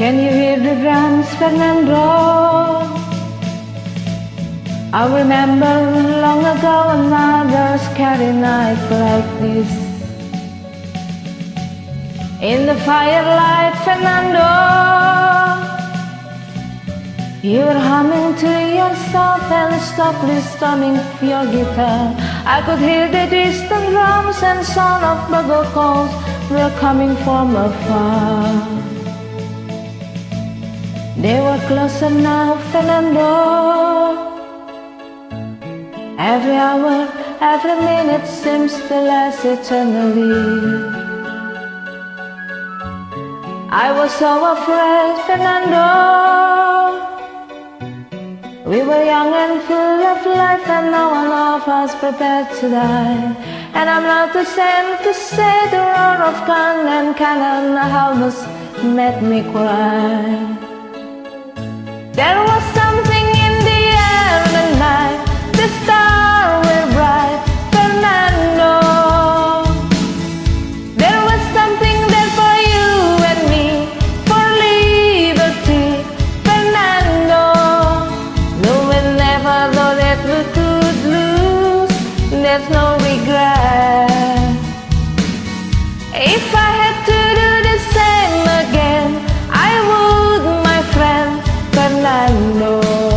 Can you hear the drums, Fernando? I remember long ago another scary night like this. In the firelight, Fernando, you were humming to yourself and softly strumming your guitar. I could hear the distant drums and sound of bubble calls were coming from afar. They were closer now, Fernando. Every hour, every minute seems to last eternally. I was so afraid, Fernando. We were young and full of life, and no one of us prepared to die. And I'm not ashamed to say the roar of gun and cannon almost made me cry. There was something in the air that night, the stars were bright, Fernando. There was something there for you and me, for liberty, Fernando. Though we never thought that we could lose, there's no regret. If I had to do the same again, I would, my friend Fernando.